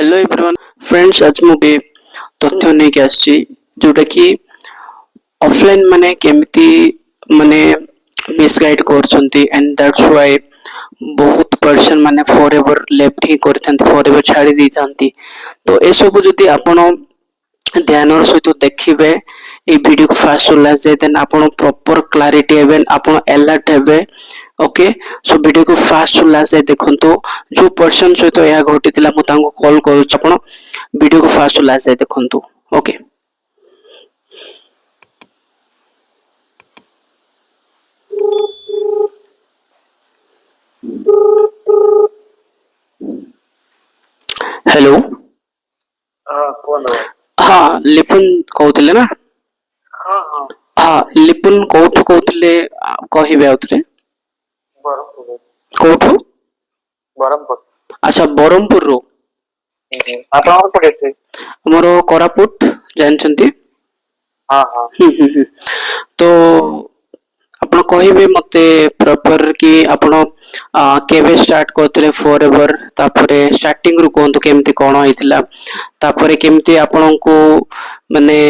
Hello everyone friends आज मुझे तथ्य नहीं के आसी जोटा कि ऑफलाइन माने केमिति माने मिसगाइड करछंती एंड दैट्स व्हाई बहुत पर्सन माने फॉरएवर लेफ्ट ही करथंती फॉरएवर छाड़ी दी थांती तो ए सब जदी आपण ध्यान सहित देखिबे ए वीडियो को फास्ट लास्ट जाए देन आपण प्रॉपर क्लैरिटी हेबे आपण अलर्ट हेबे ओके सो वीडियो को फास्ट लास्ट जाए देखंतो जो पर्सन सहित या घटितला मु तांको कॉल करू आपण वीडियो को फास्ट लास्ट जाए देखंतो ओके हेलो हाँ लिपुन कहउतले ना हाँ लिपुन कोठु कहउतले कहिबे आउतरे कोठु बरमपुर अच्छा बरमपुर रो आपन पड़े हमरो कोरापुट जानछंती हां हां तो आपण कहिबे मते प्रॉपर कि आपण केबे स्टार्ट करथले फॉरएवर तापरे स्टार्टिंग रु कोंतो केमती कोन होइतिला तापरे केमती आपन को माने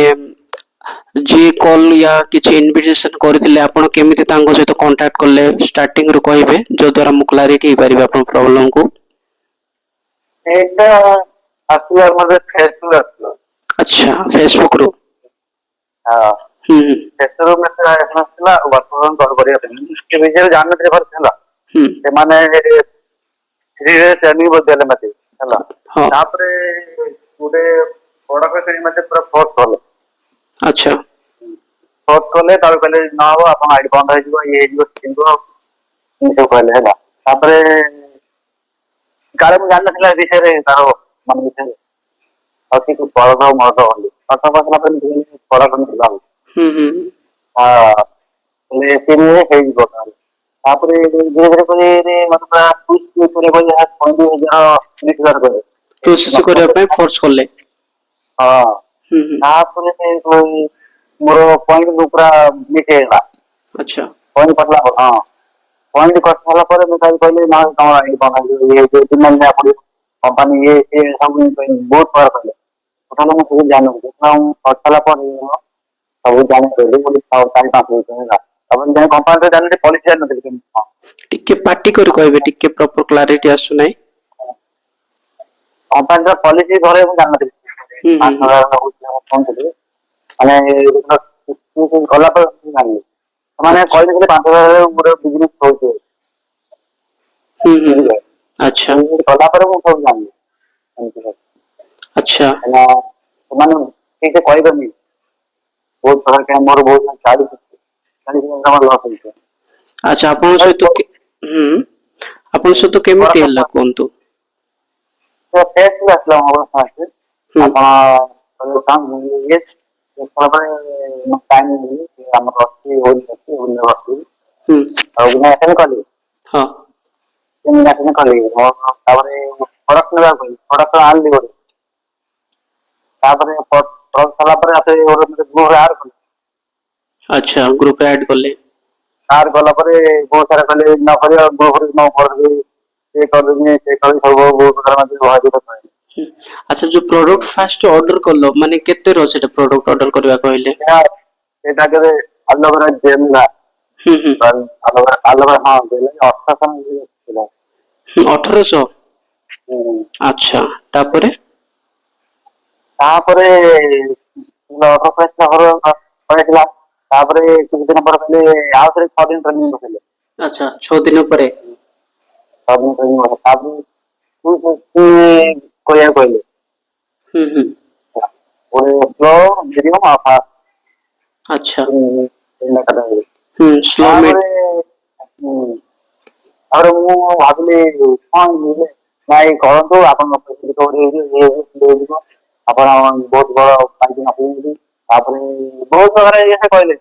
जे कॉल या किछि इनविटेशन करथिले आपण केमिति तांको सहित कांटेक्ट करले स्टार्टिंग रु कहिबे जो द्वारा मु क्लैरिटी हे परिबे आपण प्रॉब्लम को एटा असला मतलब फेसबुक असला अच्छा फेसबुक रु हां फेसबुक में से असला वर्तमान कॉल करिया इसके विषय जानने के बाद हला से माने थ्री डेज एनी बदले मते हला तापरे गुडे प्रोडक्ट से मते पूरा फोर्स होले अच्छा फोर्स कोले तार कहले ना हो अपन आईडी बंद हो जिवो ये जिवो किंतु इसे कहले हला तापरे काले मु जानना थिला विषय रे तारो मन विषय अति को पड़ो मरद होली पता पतला पर पड़ा कम थिला हां ले सिने हे जिवो तापरे धीरे धीरे करे मतलब कुछ करे कोई है कोई जो निकलर करे प्रोसेस करे पे फोर्स करले हां तापरे कोई मोर पॉइंट पूरा मिटेला अच्छा पॉइंट पतला हां पॉइंट कटला पर मैं कहले ना कौन आई बना ये जो दिन में आपन कंपनी ये सब बहुत फर्क है उठाला मैं सब जानो जितना कटला पर सब जाने पहले बोली टाइम पास होता अपन जाने कंपनी जाने पॉलिसी जान नथि टिके पार्टी कर कहबे टिके प्रॉपर क्लैरिटी आसु नै कंपनी पॉलिसी घरे मैं जान नथि 5000 फोन थे माने गला पर जान माने कहले के 5000 पूरा बिजनेस होचे अच्छा गला पर मैं सब जान अच्छा ना माने ठीक है कोई नहीं बहुत सारा के मोर बहुत 40 लॉस होइছে अच्छा अपन सहित अपन सहित केमिति हल्ला कोंतु तो टेस्ट असला मोर साथ अपन काम ये पर टाइम नहीं हम रस्सी होल सकती होल रस्सी और मैं ऐसे कर ली हां मैं ऐसे कर ली और तारे प्रोडक्ट लगा कोई प्रोडक्ट आन दी गोरे तारे प्रोडक्ट साला पर आते और ग्रुप ऐड कर अच्छा ग्रुप ऐड कर ले आर गला पर बहुत सारा कले न करियो ग्रुप न कर दे ये कर दे से कर सब बहुत सारा में हो जाए अच्छा जो प्रोडक्ट फास्ट ऑर्डर करलो माने केते रो सेटा प्रोडक्ट ऑर्डर करबा कहले एटा के अलग जेमला अलग हां देले 1800 अच्छा तापरे तापरे ऑर्डर पैसा हो पड़ेला तापरे कुछ दिन पर पहले आउथरे 6 दिन ट्रेनिंग होले अच्छा 6 दिन परे 6 दिन ट्रेनिंग हो तापरे कुछ कोया कहले और फ्लो वीडियो आफा अच्छा स्लो में और मु भाबले कोन मिले नाइ करंतु आपन रिकवरी ये देबो आपन बहुत बड़ा फाइटिंग आपन तापरे बहुत सारा ये कहले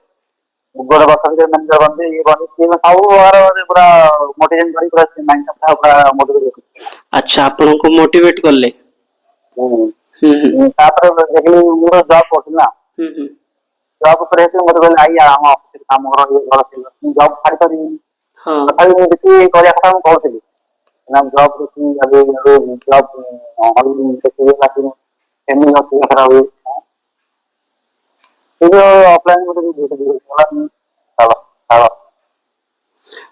गोड़ बसन के मैनेजर बंदे ये बंदे ये सब और पूरा मोटिवेशन करी पूरा माइंड था पूरा मोटिवेट अच्छा आपन को मोटिवेट करले तापरे देखली मोर जॉब करना जॉब करे से मत बोले आई हम ऑफिस काम करो ये घर से जॉब फाड़ करी हां तथापि मैं देखि करिया କଥା ମୁଁ कहउଥିଲି ना जॉब देखी अभी अभी जॉब ऑनलाइन देखी लेकिन फैमिली में क्या खराब हुई तो ऑफलाइन में तो देख देख चलो चलो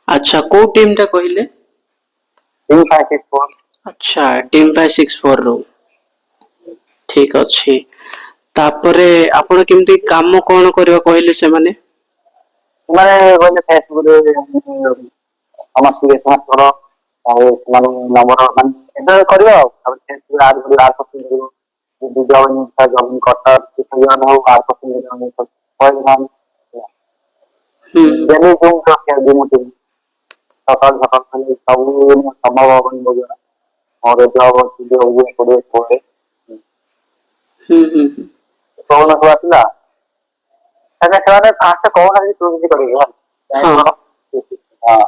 अच्छा କୋଉ ଟିମ୍ ଟା କହିଲେ? 3 5 6 4 ଆଚ୍ଛା ଟିମ୍ 564 ରୁ ଠିକ ଅଛି। ତାପରେ ଆପଣ କେମିତି କାମ କଣ କରିବା କହିଲେ ସେମାନେ? ମାନେ କହିଲେ ଫେସବୁକ ରେ ସମସ୍ତେ ସମସ୍ତଙ୍କର ଆଉ ସେମାନଙ୍କ ନମ୍ବର ମାନେ ଏବେ କରିବା ଆଉ ଫେସବୁକ ଆଡ କରି ଆଡ କରିବ ଭିଡିଓ ଜମିଂ କଟା କିଛି ହଉ ଆଡ କରିବ ହୁଁ ଡେଲି ଯୋଉ ଯେମିତି ସକାଳ ସକାଳ ଖାଲି ସବୁ ସମ୍ଭବ ହବନି ବଗିରା ମୋର ଜବ୍ ଅଛି ଯୋଉ କୋଡ଼ିଏ କୋଡ଼ିଏ ହୁଁ କହୁନ ସବୁ ଆସିଲା ତାହେଲେ ସେମାନେ ଫାଷ୍ଟ କହୁନାହାନ୍ତି ତୁ କିଛି କରିବୁ ହଁ ହେଲା ହଁ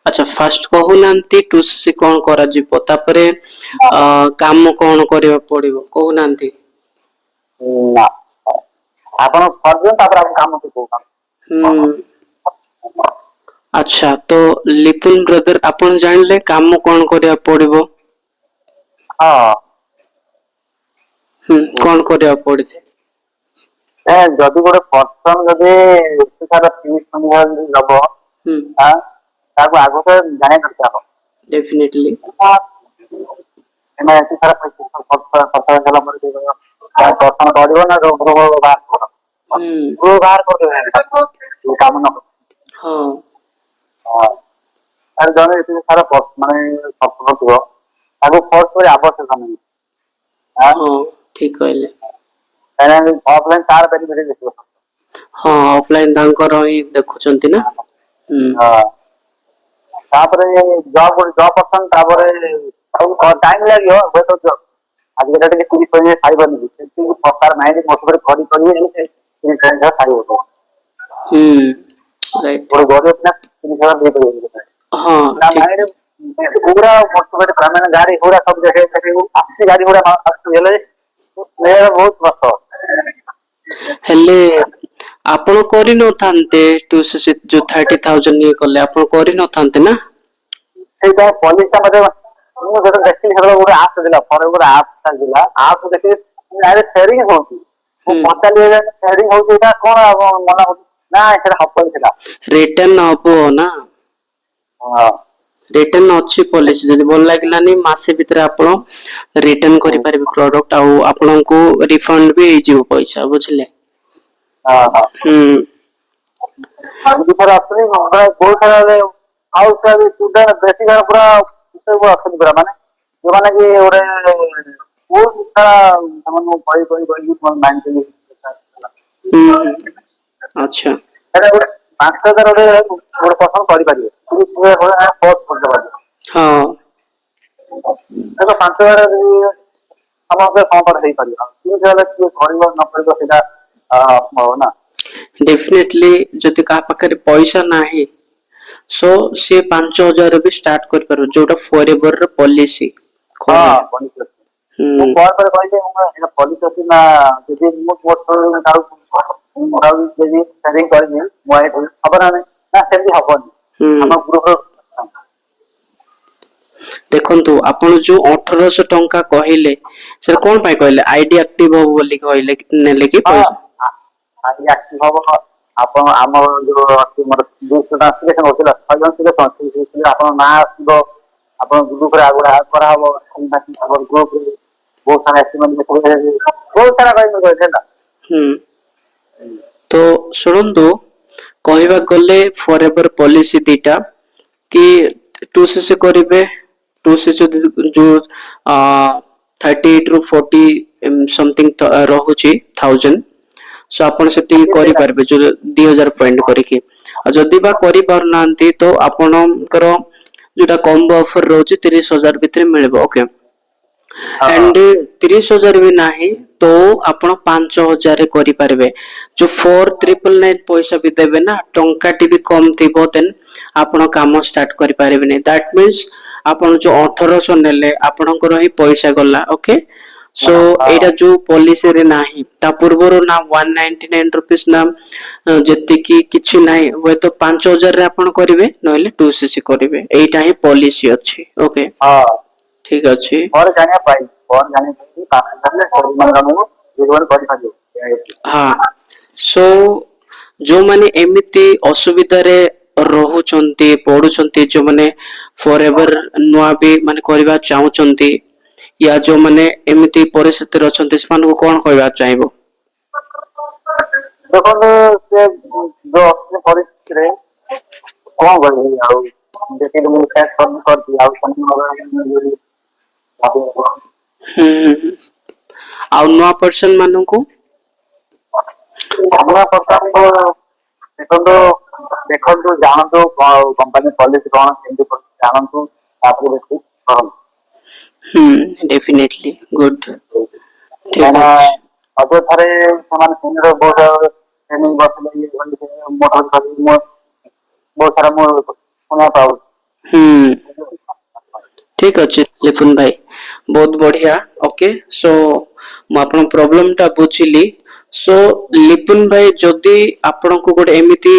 ଆଚ୍ଛା ଫାଷ୍ଟ କହୁନାହାନ୍ତି ଟୁସି କଣ କରାଯିବ ତାପରେ କାମ କଣ କରିବାକୁ ପଡିବ କହୁନାହାନ୍ତି। ନା ଆପଣ କରିଦିଅନ୍ତୁ ତାପରେ ଆମ କାମ ଶିଖଉ ହୁଁ ଆଚ୍ଛା ତ ଲିପୁନ ବ୍ରଦର ଆପଣ ଜାଣିଲେ କାମ କଣ କରିବାକୁ ପଡିବ? ହଁ ହୁଁ କଣ କରିବାକୁ ପଡିଥାଏ? ଯଦି ଗୋଟେ ପର୍ସନ ଯଦି ଏତେ ସାରା ଫିସ୍ ଯଦି ଦବ ହୁଁ ତାକୁ ଆଗକୁ ଜାଣିବା ଦରକାର ଡେଫିନେଟଲି ଏତେ ସାରା ଖର୍ଚ୍ଚ ହେଲା ପରେ ଦର୍ଶନ କରିବ ନା ବାହାର କର ହୁଁ ବାହାର କରିଦେବେ କାମ ନ ହଁ ହଁ ତାର ଜଣେ ଏତେ ସାରା ମାନେ ସଫଳ ଥିବ ତାକୁ ଫୋର୍ସ କରି ଆବଶ୍ୟକ ନାହିଁ ହଁ ଠିକ କହିଲେ କାହିଁକି ଅଫଲାଇନ ତାର ବେନିଫିଟ ଦେଖିବ ହଁ ଅଫଲାଇନ ତାଙ୍କର ହିଁ ଦେଖୁଛନ୍ତି ନା ହୁଁ ହଁ ତାପରେ ଜବ୍ ଅପସନ ତାପରେ ସବୁ ଟାଇମ ଲାଗିବ ହୁଏତ ଆଜି ଟିକେ 30 ଖାଇବନି ସେତିକି ପ୍ରକାର ନାହିଁ ମୋ କରି ଖାଇବ ହୁଁ ରାଇଟ ଗୋଟେ ଗରିବ ପିଲା 30,000 ଦେଇପାରିବ ହଁ ତା ଠିକ ମାଇଣ୍ଡରେ ପୁରା ମାନେ ଗାଡି ଘୋଡା ସବୁ ଆସୁଛି ଗାଡି ଘୋଡା ହେଲେ ବହୁତ କଷ୍ଟ ହେଲେ ଆପଣ କରିନଥାନ୍ତେ ଯୋଉ 30,000 ଇଏ କଲେ ଆପଣ କରିନଥାନ୍ତେ ନା ସେଇଟା ପଲିସି ଟା ମତେ ମୁଁ ଯେତେବେଳେ ଦେଖିଲି ସେତେବେଳେ ଗୋଟେ ଆପ୍ ଥିଲା ପରେ ଗୋଟେ ଆପ୍ ଥିଲା ଆପ୍ ଦେଖିଲି ସେୟାରିଂ ହଉଛି ମୁଁ ହୁଁ ପଚାରିଲି ସେୟାରିଂ ହଉଛି ଏଇଟା କଣ ମନା କରୁଛି ନା ସେଇଟା ହବନି ଥିଲା ରିଟର୍ନ ହବ ନା ହଁ ରିଟର୍ନ ଅଛି ପଲିସି ଯଦି ଭଲ ଲାଗିଲାନି ମାସେ ଭିତରେ ଆପଣ ରିଟର୍ନ ହଁ କରିପାରିବେ ପ୍ରଡକ୍ଟ ଆଉ ଆପଣଙ୍କୁ ରିଫଣ୍ଡ ବି ହେଇଯିବ ପଇସା ବୁଝିଲେ ହଁ ହଁ ହୁଁ ଥରେ ଆସୁନି ବହୁତ ସାରା ଆଉ ବେଶୀ ଜଣ ପୁରା ଅଛନ୍ତି ପୁରା ମାନେ ଯୋଉମାନେ କି ଗୋଟେ ବହୁତ ସାରା ସେମାନଙ୍କୁ କହି ମାଇଣ୍ଡ ହୁଁ ଆଚ୍ଛା ସେଟା ଗୋଟେ 5,000 ଗୋଟେ ପସନ୍ଦ କରିପାରିବେ ହଁ ଦେଖ 5,000 ସମସ୍ତେ କଣ ହେଇପାରିବ ହେଲେ କିଏ କରିବ ନ କରିବ ସେଇଟା ହବ ନା ଡେଫିନେଟଲି ଯଦି କାହା ପାଖରେ ପଇସା ନାହିଁ ସୋ ସିଏ 5,000 ବି ଷ୍ଟାର୍ଟ କରିପାରିବ ଯୋଉଟା ଫର ଏଭର ର ପଲିସି ହଁ କହିଲେ ମୁଁ ହୁଁ ପରେ କହିଲି ପଲିସି ଅଛି ନା ଯଦି ମୁଁ ହବ ନା ନାଇଁ ନା ସେମିତି ହବନି ହୁଁ ଆମ ଗ୍ରୁପ ଦେଖନ୍ତୁ ଆପଣ ଯୋଉ 1,800 ଟଙ୍କା କହିଲେ ସେଟା କଣ ପାଇଁ କହିଲେ ଆଇଡି ଆକ୍ଟିଭ ହବ ବୋଲି କହିଲେ ନେଲେ କି ପଇସା ଆଜି ଆକ୍ଟିଭ ହବ ଆପଣ ଆମର ଯୋଉ ଅଛି ମୋର 200 ଟଙ୍କା ଆପଣଙ୍କ ନାଁ ଆସିବ ଆପଣ ଗ୍ରୁପରେ ଆଗୁଡା କରାହବ ଗ୍ରୁପରେ ବହୁତ ସାରା ହେଲା ହୁଁ ତ ଶୁଣନ୍ତୁ କହିବାକୁ ଗଲେ ଫର ଏଭର ପଲିସି ଦିଟା କି କରିବେ ଯୋଉ 38 ରୁ 40 ସମଥିଙ୍ଗ ରହୁଛି ଥାଉଜେଣ୍ଡ ସୋ ଆପଣ ସେତିକି ସେଇଟା କରିପାରିବେ ଯୋଉ 2,000 ପଏଣ୍ଟ କରିକି ଆଉ ଯଦି ବା କରିପାରୁନାହାନ୍ତି ତ ଆପଣଙ୍କର ଯୋଉଟା କମ୍ବୋ ଅଫର ରହୁଛି 30,000 ଭିତରେ ମିଳିବ ଓକେ ହଁ ଆଣ୍ଡ 30,000 ବି ନାହିଁ ତ ଆପଣ 5,000 କରିପାରିବେ ଯୋଉ 4,999 ପଇସା ବି ଦେବେ ନା ଟଙ୍କାଟି ବି କମ ଥିବ ଦେନ୍ ଆପଣ କାମ ଷ୍ଟାର୍ଟ କରିପାରିବେନି ଦ୍ୟାଟ ମିନ୍ସ ଆପଣ ଯୋଉ 1,800 ନେଲେ ଆପଣଙ୍କର ହିଁ ପଇସା ଗଲା ଓକେ सो एटा जो पॉलिसी रे नाही ता पूर्वरो ना 199 रुपीस ना जति की किछि नाही होय तो 5000 रे आपण करिवे नहले 2cc करिवे एटा ही पॉलिसी अछि ओके हाँ ठीक अछि और जानिया पाई और जाने की काफी करले सही मतलब को जीवन कर पाजो हाँ सो जो माने एमिति असुविधा रे रहुचंती पढुचंती जो माने फॉरएवर नुआ भी माने करबा चाहुचंती या जो माने एमिति परिस्थिति रे अछंती सेमान को कोन कहबा चाहबो देखो से जो अपने परिस्थिति रे कौन गई आउ देखिए मुझे कैश कर दिया आउ कौन हम्म आ नुआ पर्सन मानन को हमरा प्रथम देखो देखो जानतु कंपनी पॉलिसी कौन केमती जानतु तापर देखि करम डेफिनेटली गुड ठीक काना अछि अबे थारे समान केंद्र बहुत ट्रेनिंग बसले ये मोटर कर बहुत सारा मो सुना पाऊ हम्म ठीक अछि लिपुन भाई बहुत बढ़िया ओके सो मु आपन प्रॉब्लम टा बुझिली सो लिपुन भाई जदि आपन को गोटे एमिति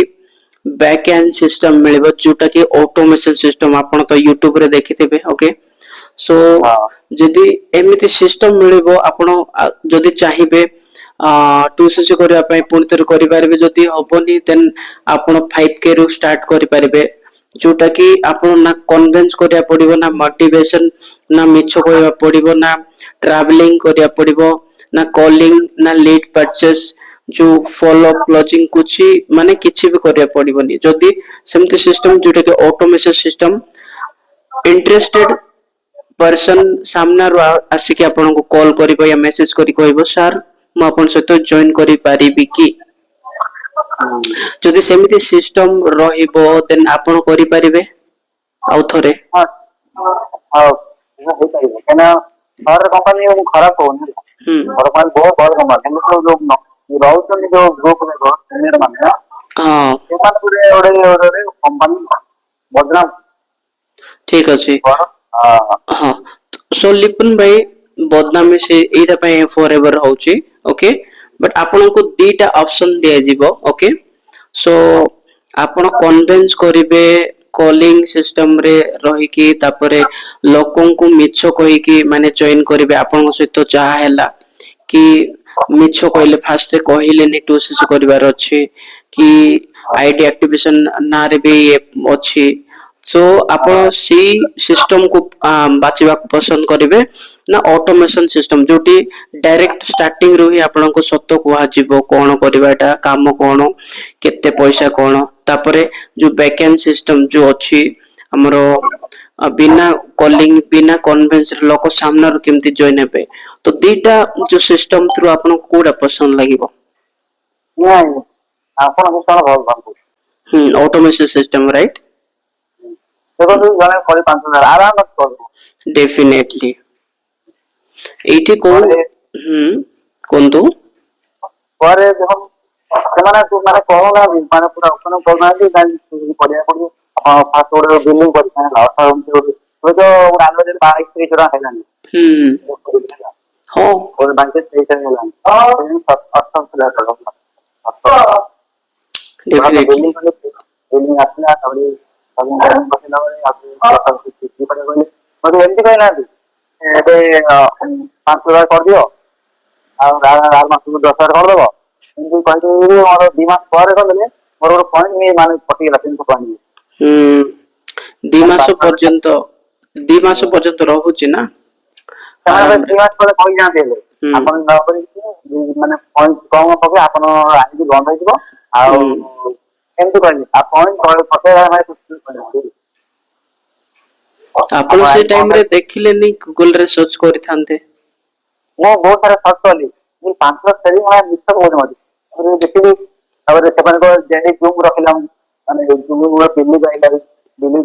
बैक एंड सिस्टम मिलिबो जोटा कि ऑटोमेशन सिस्टम आपन तो यूट्यूब रे देखिथिबे ओके सो हां जदि एमिति सिस्टम मिलिबो आपन जदि चाहिबे 2cc କରିବା ପାଇଁ ପୁଣି ଥରେ କରିପାରିବେ ଯଦି ହବନି ଦେନ୍ ଆପଣ 5k ରୁ ଷ୍ଟାର୍ଟ କରିପାରିବେ जोटा कि आपण ना कन्विंस करिया पड़िबो ना मोटिवेशन ना मिछ कहबा पड़िबो ना ट्रैवलिंग करिया पड़िबो ना कॉलिंग ना लीड परचेस जो फॉलो क्लोजिंग कुछ माने किछि भी करिया पड़िबोनी जदी सेमति सिस्टम जोटा कि ऑटोमेशन सिस्टम इंटरेस्टेड पर्सन सामना रो आसिक आपन को कॉल करिबो या मेसेज करि कहबो सर मु आपन सहित जॉइन करि पारिबी कि जदि सेमिति सिस्टम रहिबो देन आपण करि परिबे आउ थरे हां हां ये है पाइबो केना और कंपनी खराब होनी और मान बहुत बड़ कंपनी मतलब जो रहउछन जो ग्रुप में जो सीनियर माने हां सेमान पूरे ओडे कंपनी बदनाम ठीक अछि हां हां सो लिपुन भाई बदनामी से एटा पय फॉरएवर होची ओके बट आपण को दीटा ऑप्शन दिया जिवो ओके सो आपण कन्विंस करिवे कॉलिंग सिस्टम रे रही कि तापरे लोकों को मिछ कहि कि माने जॉइन करिवे आपण सहित चाहा हैला कि मिछ कहले फास्ट कहिलेनी 2cc करिवार अछि कि आईडी एक्टिवेशन ना रे भी अछि सो आपण सी सिस्टम को बाचिबा को पसंद करिवे ना ऑटोमेशन सिस्टम जोटी डायरेक्ट स्टार्टिंग रो ही आपण को सत्य कुहा जिवो कोन करिवाटा काम कोन केते पैसा कोन तापरे जो बैकएंड सिस्टम जो अछि हमरो बिना कॉलिंग बिना कन्वेंस लोक सामने केमती जॉइन हेबे तो दीटा जो सिस्टम थ्रू आपण को कोडा पसंद लागिवो नहीं आपन को सारा बहुत भागो ऑटोमेशन सिस्टम राइट देखो तू जने कोई 5000 आराम से कर डेफिनेटली एठी को और कोंतु ପରେ ଦେଖ ସେମାନେ ମାନେ କହୁନା ମାନେ ପୁରା ଓପନ କରୁନାହାନ୍ତି କାହିଁକି କରିବାକୁ ପଡିବ ଆପଣ ଫାଷ୍ଟ ଗୋଟେ ବିଲିଂ କରିଥାନ୍ତି ହେଲା 18 ଗୋଟେ ତ ଗୋଟେ ଆନ୍ଦାଜରେ 22-23 ଟଙ୍କା ହେଲାନି ହଁ ଗୋଟେ 22-23 ହେଲାନି 18,000 ଟଙ୍କା डेफिनेटली बिलिंग ଆସିଲା ତାପରେ ସବୁ ବସିଲା ବେଳେ ମତେ ଏମିତି କହିନାହାନ୍ତି ଏବେ 5,000 କରିଦିଅ ଆଉ ଆର ମାସକୁ 10,000 କରିଦବ ଏମିତି କହିକି ମୋର 2 ମାସ ପରେ କରିଦେଲେ ମୋର ଗୋଟେ ପଏଣ୍ଟ ମାନେ କଟିଗଲା 300 ପଏଣ୍ଟ ଦି ମାସ ପର୍ଯ୍ୟନ୍ତ ରହୁଛି ନା ସେମାନେ ଆରାମରେ 2 ମାସ ପରେ କହିଯାଆନ୍ତି ହେଲେ ଆପଣ ନ କରିକି ମାନେ ପଏଣ୍ଟ କମ ପକେଇ ଆପଣ ଆଇଡି ବନ୍ଦ ହେଇଯିବ ଆଉ ଏମିତି କହିଲି ଆଉ ପଏଣ୍ଟ ପକେଇବା ପାଇଁ ଆପଣ ସେ ଟାଇମ ରେ ଦେଖିଲେନି ଗୁଗଲ ରେ ସର୍ଚ୍ଚ କରିଥାନ୍ତେ ମୁଁ ବହୁତ ସାରା ସର୍ଚ୍ଚ କଲି ମୁଁ 5 ସେରି ମାନେ ମିଛ କହୁନି ମତେ ଦେଖିଲି ତାପରେ ସେମାନଙ୍କ ଯେମିତି ଜୁମ୍ ରଖିଲା ମାନେ ଜୁମ୍ ବିଲି ଗାଇଲା ବିଲି